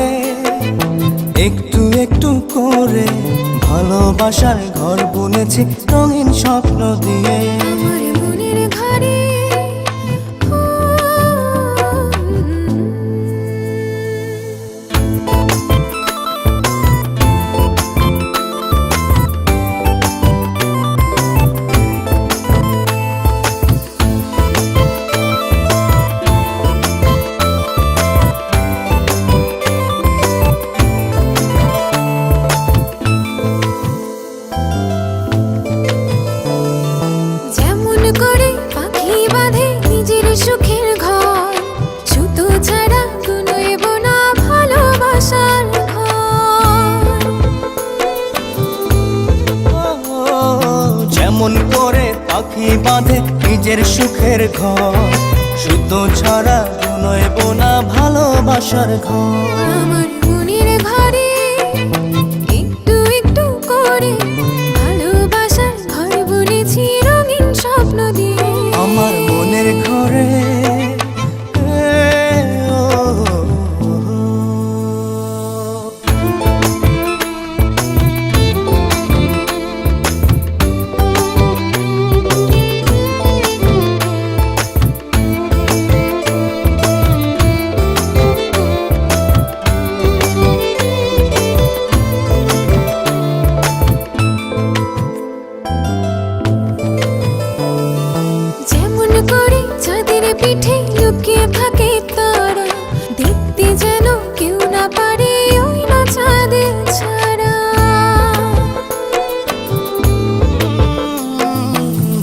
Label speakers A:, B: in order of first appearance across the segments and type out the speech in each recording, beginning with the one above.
A: ঘরে একটু একটু করে ভালোবাসার ঘর বুনেছি রঙিন স্বপ্ন দিয়ে।
B: আমার মনের ঘরে সুখের ঘর, সুতো ছাড়া কোনো এব না ভালোবাসার
A: ঘর। যেমন করে পাখি বাঁধে নিজের সুখের ঘর, সুতো ছাড়া কোনো এব না ভালোবাসার ঘর।
B: আমার মনের ঘরে একটু একটু করে ভালোবাসার ঘর বুনেছি রঙিন স্বপ্ন দিয়ে।
A: আমার মনের ঘরে
B: পিঠে লুকিয়ে থাকে তারা, দেখতে যেন কেউ না পারে ওই না চাঁদের ছাড়া।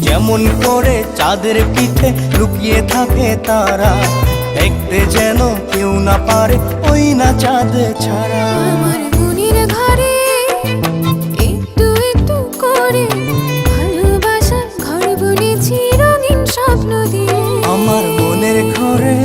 A: যেমন করে চাঁদের পিঠে লুকিয়ে থাকে তারা, দেখতে যেন কেউ না পারে ওই না চাঁদ ছাড়া।
B: আমার মনের ঘরে একটু একটু করে ভালোবাসার ঘর বুনেছি রঙিন স্বপ্ন দিয়ে।
A: আমার মনের ঘরে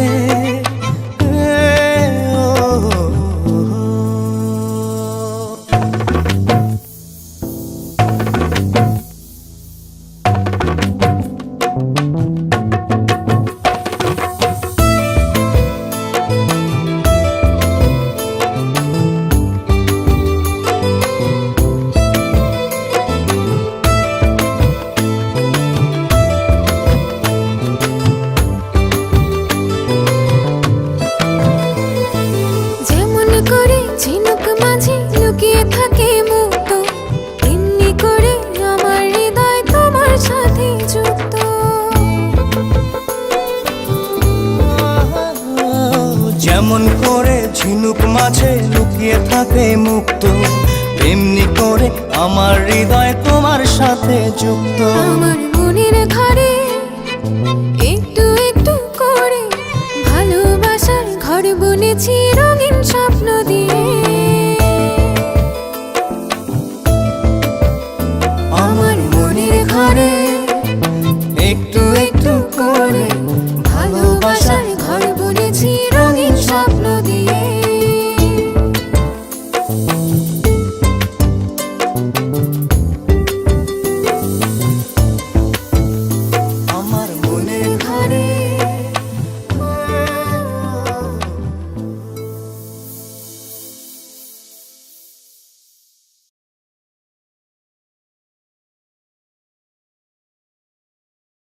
B: ঝিনুক মাঝে লুকিয়ে থাকে মুক্ত, এমনি করে আমার হৃদয় তোমার সাথে যুক্ত।
A: যেমন করে ঝিনুক মাঝে লুকিয়ে থাকে মুক্ত, এমনি করে আমার হৃদয় তোমার সাথে যুক্ত।
B: আমার মনের ঘরে একটু একটু করে ভালোবাসার ঘর বুনেছি।